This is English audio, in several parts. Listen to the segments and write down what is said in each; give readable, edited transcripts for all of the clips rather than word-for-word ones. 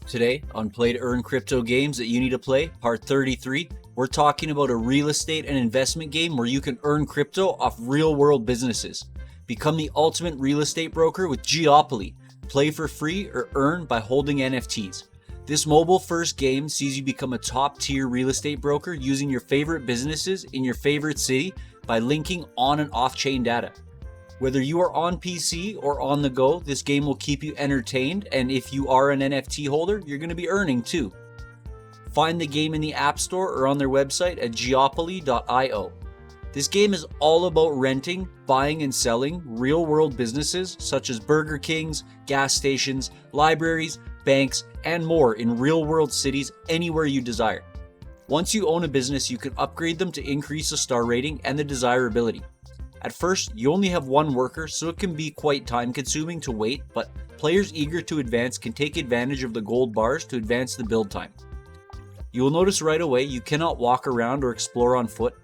Today on Play to Earn Crypto Games That You Need to Play, Part 33, we're talking about a real estate and investment game where you can earn crypto off real-world businesses. Become the ultimate real estate broker with Geopoly. Play for free or earn by holding NFTs. This mobile-first game sees you become a top-tier real estate broker using your favorite businesses in your favorite city by linking on and off-chain data. Whether you are on PC or on the go, this game will keep you entertained, and if you are an NFT holder, you're going to be earning too. Find the game in the App Store or on their website at geopoly.io. This game is all about renting, buying, and selling real-world businesses such as Burger Kings, gas stations, libraries, banks, and more in real-world cities anywhere you desire. Once you own a business, you can upgrade them to increase the star rating and the desirability. At first, you only have one worker, so it can be quite time-consuming to wait, but players eager to advance can take advantage of the gold bars to advance the build time. You will notice right away you cannot walk around or explore on foot.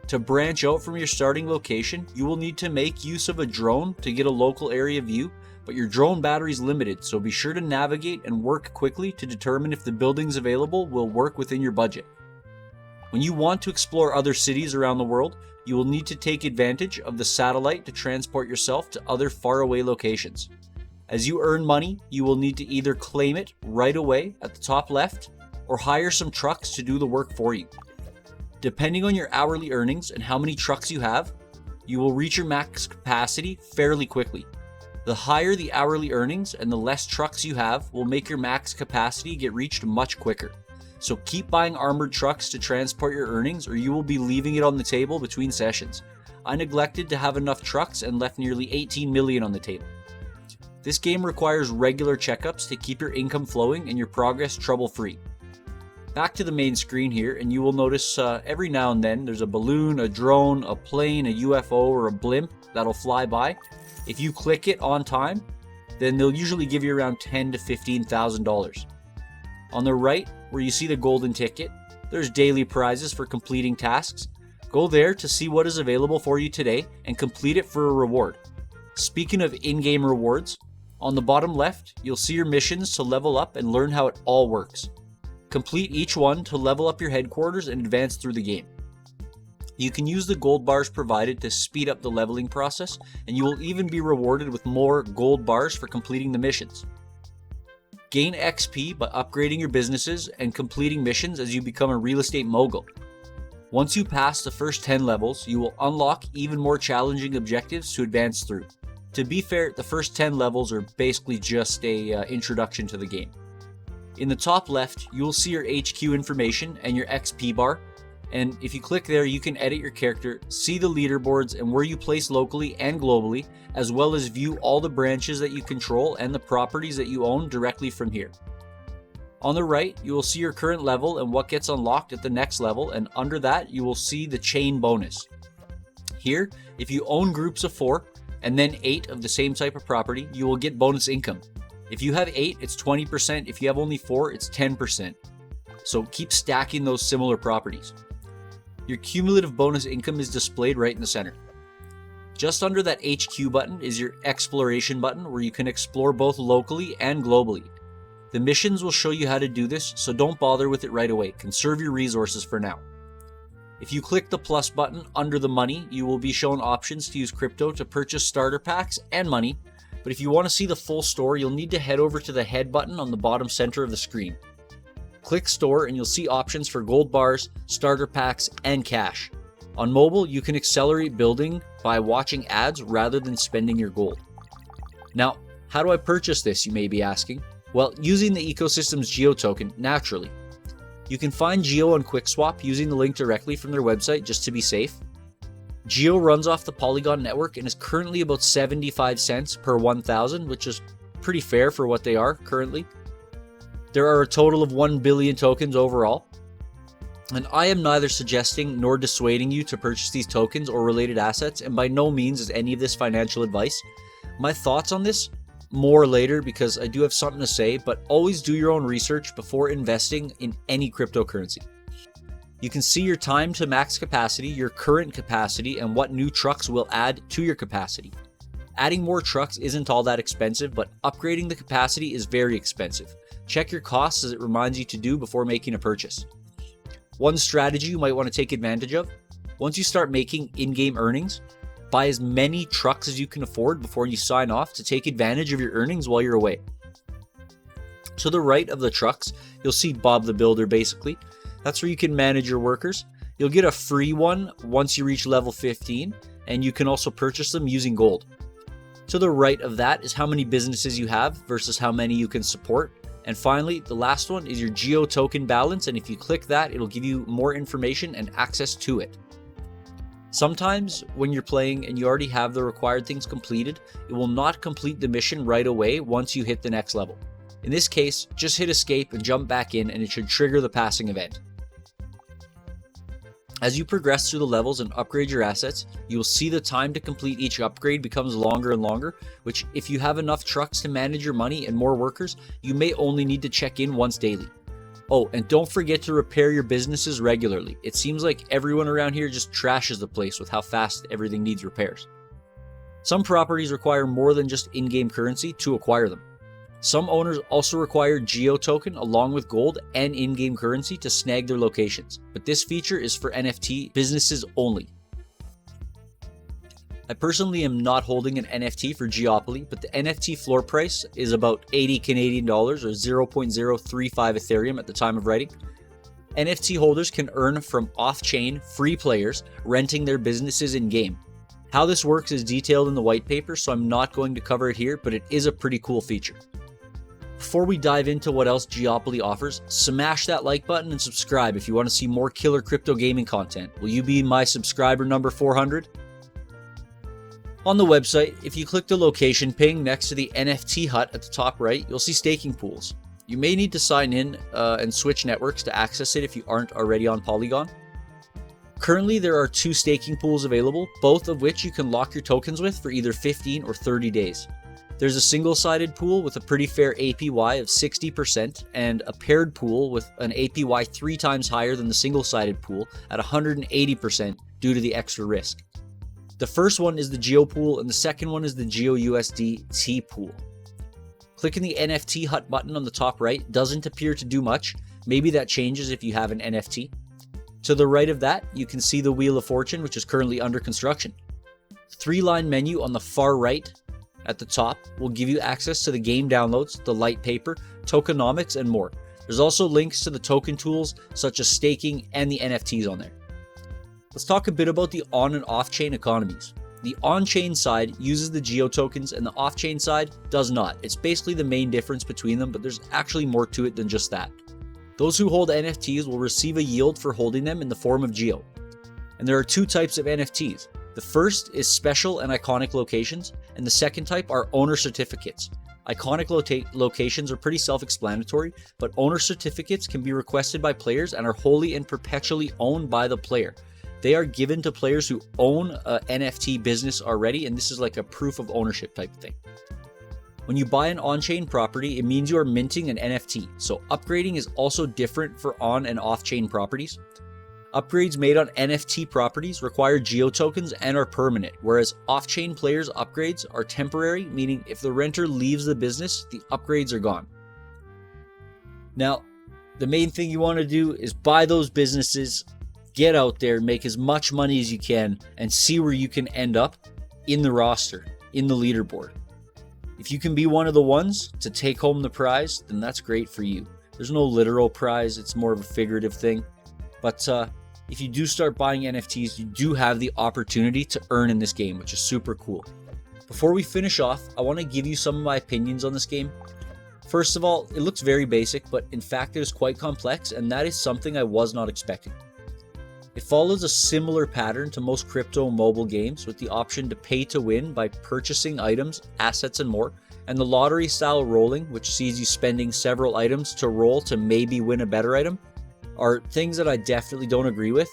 To branch out from your starting location, you will need to make use of a drone to get a local area view, but your drone battery is limited, so be sure to navigate and work quickly to determine if the buildings available will work within your budget. When you want to explore other cities around the world, you will need to take advantage of the satellite to transport yourself to other faraway locations. As you earn money, you will need to either claim it right away at the top left or hire some trucks to do the work for you. Depending on your hourly earnings and how many trucks you have, you will reach your max capacity fairly quickly. The higher the hourly earnings and the less trucks you have will make your max capacity get reached much quicker. So keep buying armored trucks to transport your earnings or you will be leaving it on the table between sessions. I neglected to have enough trucks and left nearly 18 million on the table. This game requires regular checkups to keep your income flowing and your progress trouble-free. Back to the main screen here, and you will notice every now and then there's a balloon, a drone, a plane, a UFO, or a blimp that'll fly by. If you click it on time, then they'll usually give you around $10,000 to $15,000. On the right, where you see the golden ticket, there's daily prizes for completing tasks. Go there to see what is available for you today and complete it for a reward. Speaking of in-game rewards, on the bottom left, you'll see your missions to level up and learn how it all works. Complete each one to level up your headquarters and advance through the game. You can use the gold bars provided to speed up the leveling process, and you will even be rewarded with more gold bars for completing the missions. Gain XP by upgrading your businesses and completing missions as you become a real estate mogul. Once you pass the first 10 levels, you will unlock even more challenging objectives to advance through. To be fair, the first 10 levels are basically just a introduction to the game. In the top left, you will see your HQ information and your XP bar, and if you click there, you can edit your character, see the leaderboards and where you place locally and globally, as well as view all the branches that you control and the properties that you own directly from here. On the right, you will see your current level and what gets unlocked at the next level, and under that, you will see the chain bonus. Here, if you own groups of 4 and then 8 of the same type of property, you will get bonus income. If you have 8, it's 20%. If you have only 4, it's 10%. So keep stacking those similar properties. Your cumulative bonus income is displayed right in the center. Just under that HQ button is your exploration button where you can explore both locally and globally. The missions will show you how to do this, so don't bother with it right away. Conserve your resources for now. If you click the plus button under the money, you will be shown options to use crypto to purchase starter packs and money, but if you want to see the full store, you'll need to head over to the head button on the bottom center of the screen. Click store and you'll see options for gold bars, starter packs, and cash. On mobile, you can accelerate building by watching ads rather than spending your gold. Now, how do I purchase this, you may be asking? Well, using the ecosystem's Geo token, naturally. You can find Geo on QuickSwap using the link directly from their website just to be safe. Geo runs off the Polygon network and is currently about 75 cents per 1,000, which is pretty fair for what they are currently. There are a total of 1 billion tokens overall, and I am neither suggesting nor dissuading you to purchase these tokens or related assets, and by no means is any of this financial advice. My thoughts on this, more later because I do have something to say, but always do your own research before investing in any cryptocurrency. You can see your time to max capacity, your current capacity, and what new trucks will add to your capacity. Adding more trucks isn't all that expensive, but upgrading the capacity is very expensive. Check your costs as it reminds you to do before making a purchase. One strategy you might want to take advantage of: once you start making in-game earnings, buy as many trucks as you can afford before you sign off to take advantage of your earnings while you're away. To the right of the trucks, you'll see Bob the Builder basically. That's where you can manage your workers. You'll get a free one once you reach level 15, and you can also purchase them using gold. To the right of that is how many businesses you have versus how many you can support. And finally, the last one is your Geo token balance, and if you click that, it'll give you more information and access to it. Sometimes when you're playing and you already have the required things completed, it will not complete the mission right away once you hit the next level. In this case, just hit escape and jump back in, and it should trigger the passing event. As you progress through the levels and upgrade your assets, you will see the time to complete each upgrade becomes longer and longer, which if you have enough trucks to manage your money and more workers, you may only need to check in once daily. Oh, and don't forget to repair your businesses regularly. It seems like everyone around here just trashes the place with how fast everything needs repairs. Some properties require more than just in-game currency to acquire them. Some owners also require Geo token along with gold and in-game currency to snag their locations, but this feature is for NFT businesses only. I personally am not holding an NFT for Geopoly, but the NFT floor price is about 80 Canadian dollars or 0.035 Ethereum at the time of writing. NFT holders can earn from off-chain free players renting their businesses in-game. How this works is detailed in the white paper, so I'm not going to cover it here, but it is a pretty cool feature. Before we dive into what else Geopoly offers, smash that like button and subscribe if you want to see more killer crypto gaming content. Will you be my subscriber number 400? On the website, if you click the location ping next to the NFT hut at the top right, you'll see staking pools. You may need to sign in and switch networks to access it if you aren't already on Polygon. Currently, there are 2 staking pools available, both of which you can lock your tokens with for either 15 or 30 days. There's a single-sided pool with a pretty fair APY of 60% and a paired pool with an APY 3 times higher than the single-sided pool at 180% due to the extra risk. The first one is the Geo pool and the second one is the GeoUSDT pool. Clicking the NFT hut button on the top right doesn't appear to do much. Maybe that changes if you have an NFT. To the right of that, you can see the Wheel of Fortune, which is currently under construction. The 3-line menu on the far right at the top will give you access to the game downloads, the light paper, tokenomics, and more. There's also links to the token tools such as staking and the NFTs on there. Let's talk a bit about the on and off-chain economies. The on-chain side uses the Geo tokens and the off-chain side does not. It's basically the main difference between them, but there's actually more to it than just that. Those who hold NFTs will receive a yield for holding them in the form of Geo. And there are 2 types of NFTs. The first is special and iconic locations, and the second type are owner certificates. Iconic locations are pretty self-explanatory, but owner certificates can be requested by players and are wholly and perpetually owned by the player. They are given to players who own an NFT business already, and this is like a proof of ownership type of thing. When you buy an on-chain property, it means you are minting an NFT, so upgrading is also different for on and off-chain properties. Upgrades made on NFT properties require Geo tokens and are permanent, whereas off-chain players' upgrades are temporary, meaning if the renter leaves the business, the upgrades are gone. Now, the main thing you want to do is buy those businesses, get out there, make as much money as you can, and see where you can end up in the roster, in the leaderboard. If you can be one of the ones to take home the prize, then that's great for you. There's no literal prize, it's more of a figurative thing. But if you do start buying NFTs, you do have the opportunity to earn in this game, which is super cool. Before we finish off, I want to give you some of my opinions on this game. First of all, it looks very basic, but in fact it is quite complex, and that is something I was not expecting. It follows a similar pattern to most crypto mobile games, with the option to pay to win by purchasing items, assets, and more, and the lottery style rolling, which sees you spending several items to roll to maybe win a better item, are things that I definitely don't agree with.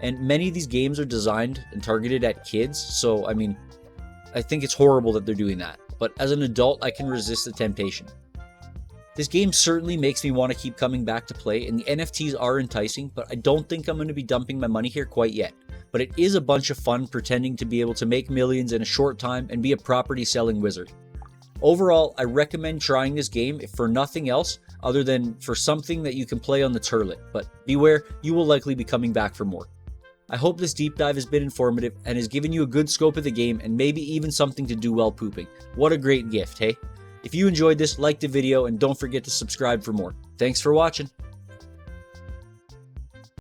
And many of these games are designed and targeted at kids, so I mean, I think it's horrible that they're doing that. But as an adult, I can resist the temptation. This game certainly makes me want to keep coming back to play, and the NFTs are enticing, but I don't think I'm going to be dumping my money here quite yet. But it is a bunch of fun pretending to be able to make millions in a short time and be a property selling wizard. Overall, I recommend trying this game if for nothing else other than for something that you can play on the turlet, but beware, you will likely be coming back for more. I hope this deep dive has been informative and has given you a good scope of the game and maybe even something to do while pooping. What a great gift, hey? If you enjoyed this, like the video and don't forget to subscribe for more. Thanks for watching.